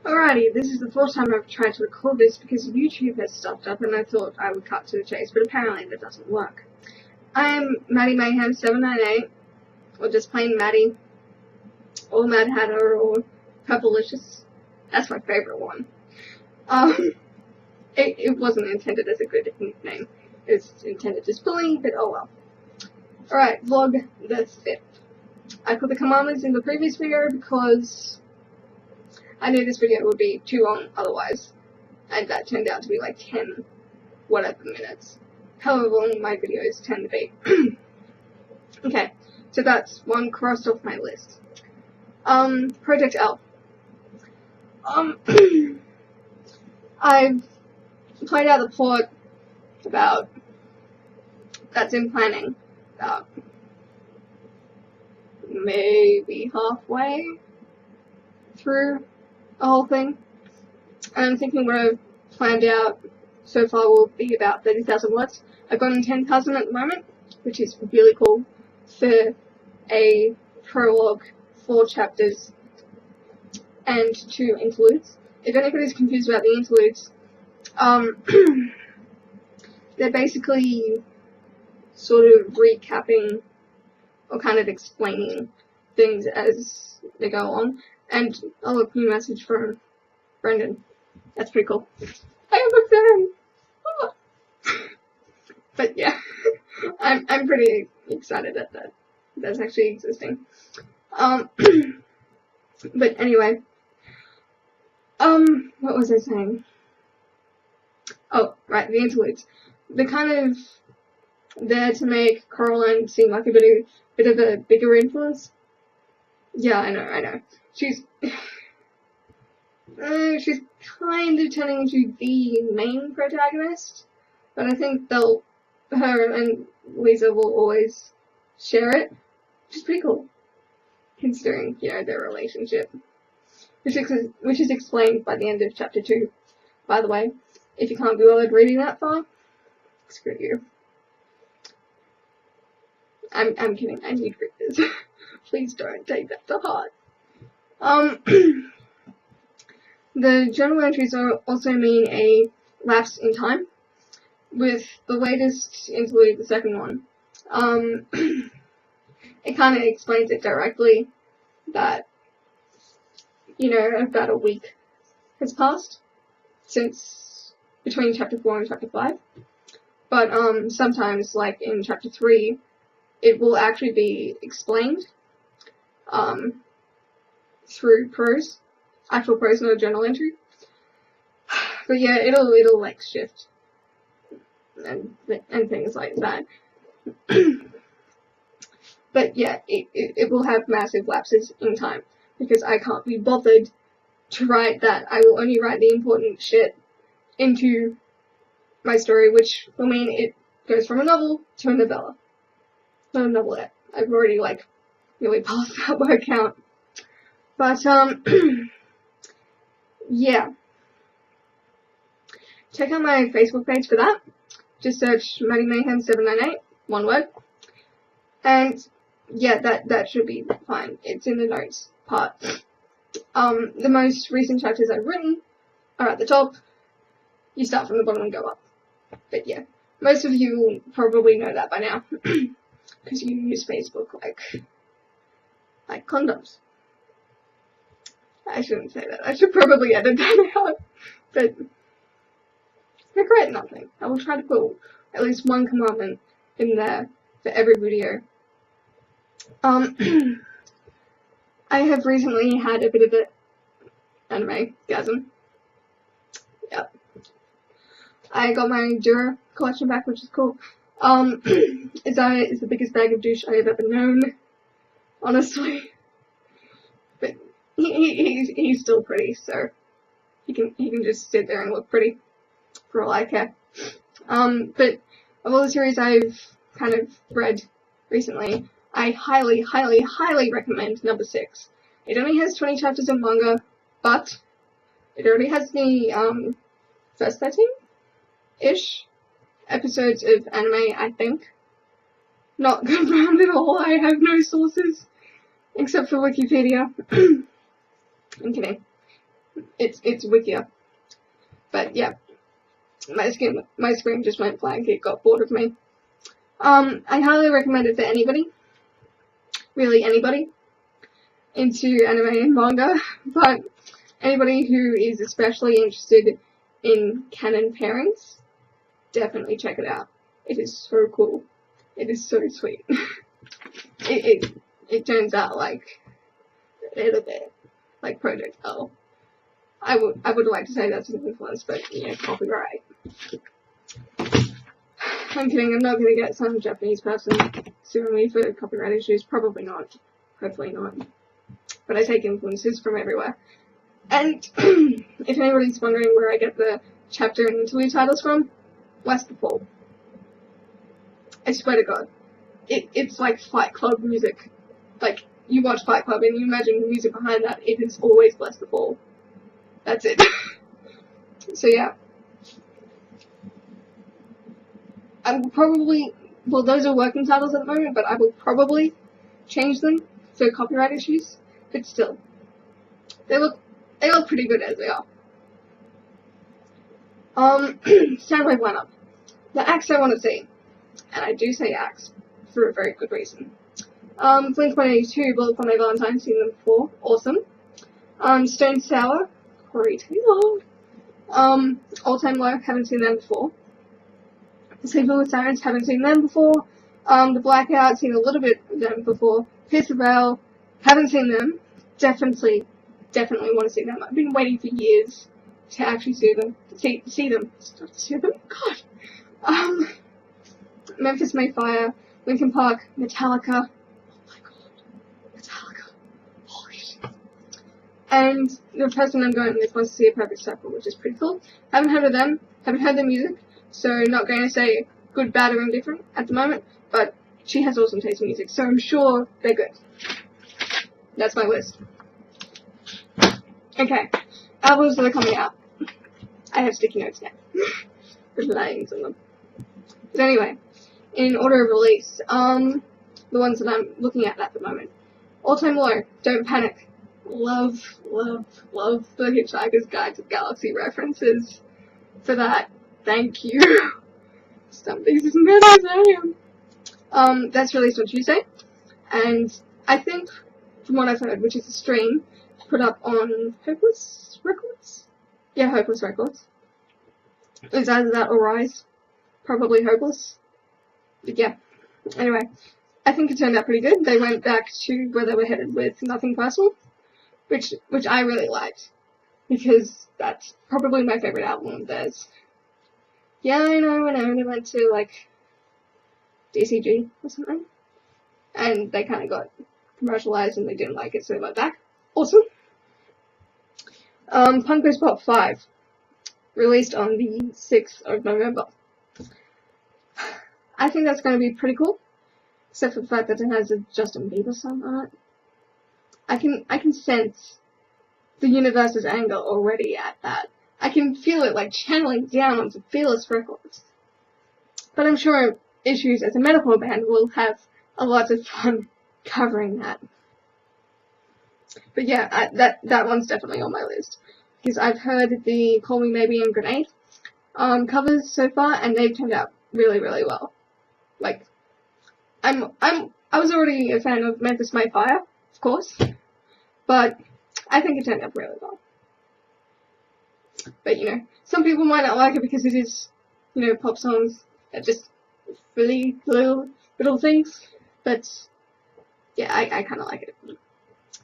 Alrighty, this is the fourth time I've tried to record this because YouTube has stopped up and I thought I would cut to the chase, but apparently that doesn't work. I'm Maddie Mayhem 798, or just plain Maddie, or Mad Hatter, or Purplelicious. That's my favourite one. It wasn't intended as a good nickname. It's intended as bullying, but oh well. Alright, vlog the 5th. I put the commandments in the previous video because I knew this video would be too long otherwise, and that turned out to be like 10 whatever minutes. However long my videos tend to be. Okay, so that's one crossed off my list. Project L. I've played out the plot that's in planning, about maybe halfway through the whole thing. And I'm thinking what I've planned out so far will be about 30,000 words. I've gotten 10,000 at the moment, which is really cool for a prologue, 4 chapters, and 2 interludes. If anybody's confused about the interludes, they're basically sort of recapping or kind of explaining things as they go on. And oh look, new message from Brendan. That's pretty cool. I am a fan. Oh. But yeah, I'm pretty excited at that. That's actually existing. But anyway, what was I saying? Oh, right, the interludes. They're kind of there to make Coraline seem like a bit of a bigger influence. Yeah, I know. She's kind of turning into the main protagonist, but I think her and Lisa will always share it, which is pretty cool, considering, their relationship, which is explained by the end of chapter 2, by the way. If you can't be bothered reading that far, screw you. I'm kidding, I need readers. Please don't take that to heart. The journal entries also mean a lapse in time. With the latest interlude, the second one, it kind of explains it directly that, about a week has passed since between chapter 4 and chapter 5. But sometimes, like in chapter 3, it will actually be explained through prose, actual prose, not a journal entry. But yeah, it'll like shift and things like that. But yeah, it will have massive lapses in time because I can't be bothered to write that. I will only write the important shit into my story, which will mean it goes from a novel to a novella. Not a novelette. I've already really passed that word count. But yeah. Check out my Facebook page for that. Just search Maddie Mayhem 798, one word. And yeah, that should be fine. It's in the notes part. The most recent chapters I've written are at the top. You start from the bottom and go up. But yeah, most of you will probably know that by now. Because you use Facebook like condoms. I shouldn't say that. I should probably edit that out. But regret nothing. I will try to put at least one commandment in there for every video. I have recently had a bit of an anime-gasm. Yep. I got my Dura collection back, which is cool. Isaiah is the biggest bag of douche I have ever known. Honestly. But he's still pretty, so he can just sit there and look pretty for all I care. But of all the series I've kind of read recently, I highly, highly, highly recommend number 6. It only has 20 chapters of manga, but it already has the first 13-ish episodes of anime, I think. Not confirmed at all. I have no sources except for Wikipedia. I'm kidding. it's wickier. But yeah, my screen just went blank. It got bored of me. I highly recommend it for anybody, really anybody, into anime and manga, but anybody who is especially interested in canon pairings, definitely check it out. It is so cool. It is so sweet. it turns out like a little bit like Project L. I would like to say that's an influence, but copyright. I'm kidding, I'm not gonna get some Japanese person suing me for copyright issues. Probably not. Hopefully not. But I take influences from everywhere. And if anybody's wondering where I get the chapter and interlude titles from, Bless the Fall. I swear to God. It's like Fight Club music. Like, you watch Fight Club and you imagine the music behind that, it is always Bless the Fall. That's it. So yeah. I will probably, well, those are working titles at the moment, but I will probably change them for copyright issues. But still, they look pretty good as they are. Soundwave lineup. The acts I want to see, and I do say acts for a very good reason. Blink-182, Bullet for My Valentine, seen them before, awesome. Stone Sour, Corey Taylor. All Time Low, haven't seen them before. Sleeping with Sirens, haven't seen them before. The Blackout, seen a little bit of them before. Pierce the Veil, haven't seen them. Definitely want to see them. I've been waiting for years to actually see them. See them. God. Memphis Mayfire, Linkin Park, Metallica. Oh my God. Metallica. Holy shit. And the person I'm going with wants to see A Perfect Circle, which is pretty cool. Haven't heard of them. Haven't heard their music. So not going to say good, bad, or indifferent at the moment, but she has awesome taste in music, so I'm sure they're good. That's my list. Okay, albums that are coming out. I have sticky notes now. With names on them. But anyway, in order of release, the ones that I'm looking at the moment. All Time Low, Don't Panic. Love the Hitchhiker's Guide to the Galaxy references for that. Thank you. Some things as mad as I am. That's released on Tuesday, and I think, from what I've heard, which is a stream put up on Hopeless Records? Yeah, Hopeless Records. It's either that or Rise. Probably Hopeless. But yeah. Anyway, I think it turned out pretty good. They went back to where they were headed with Nothing Personal, which I really liked, because that's probably my favorite album of theirs. Yeah, I know, and I only went to, like, DCG or something, and they kind of got commercialized and they didn't like it, so they went back. Awesome. Punk Goes Pop 5, released on the 6th of November. I think that's going to be pretty cool, except for the fact that it has a Justin Bieber song on it. I can sense the universe's anger already at that. I can feel it like channeling down onto Fearless Records. But I'm sure Issues as a metalcore band will have a lot of fun covering that. But yeah, that one's definitely on my list, because I've heard the Call Me Maybe and Grenade covers so far, and they've turned out really, really well. Like, I was already a fan of Memphis Mayfire, of course, but I think it turned out really well. But, some people might not like it because it is, pop songs that just really little things. But, yeah, I kind of like it.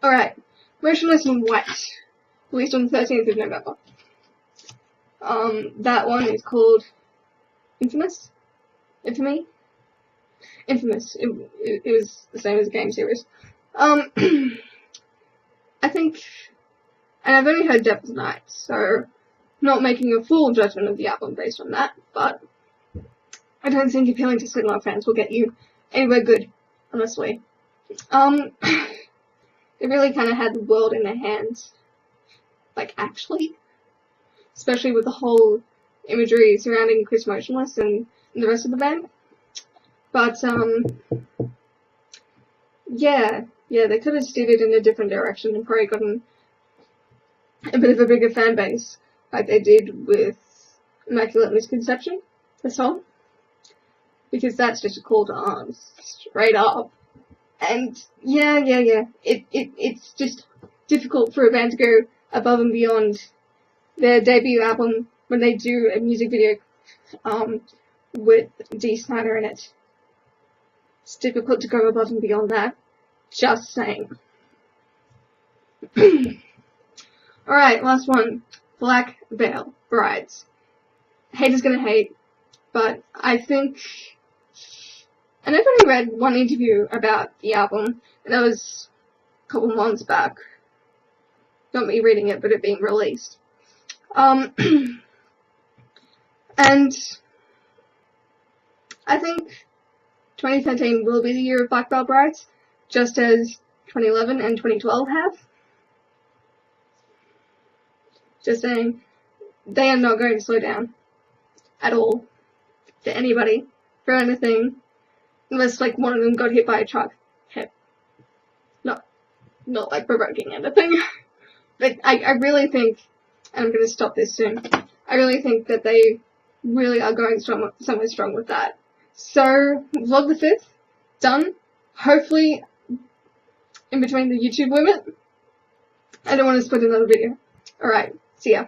Alright, Motionless in White, released on the 13th of November. That one is called Infamous? Infamy? Infamous. It was the same as the game series. I think, and I've only heard Devil's Night, so not making a full judgment of the album based on that, but I don't think appealing to Slipknot fans will get you anywhere good, honestly. They really kind of had the world in their hands, like, actually, especially with the whole imagery surrounding Chris Motionless and the rest of the band. But, yeah, they could have steered it in a different direction and probably gotten a bit of a bigger fan base, like they did with Immaculate Misconception, the song, because that's just a call to arms, straight up. And yeah, it's just difficult for a band to go above and beyond their debut album when they do a music video with Dee Snider in it. It's difficult to go above and beyond that. Just saying. Alright, last one. Black Veil Brides. Haters gonna hate, but I think... And I've only read one interview about the album, and that was a couple months back. Not me reading it, but it being released. And I think 2013 will be the year of Black Veil Brides, just as 2011 and 2012 have. Just saying, they are not going to slow down at all for anybody, for anything, unless like one of them got hit by a truck. Hit. Not like provoking anything. But I really think, and I'm going to stop this soon, I really think that they really are going somewhere strong with that. So, Vlog the 5th, done. Hopefully, in between the YouTube limit. I don't want to split another video. Alright, see ya.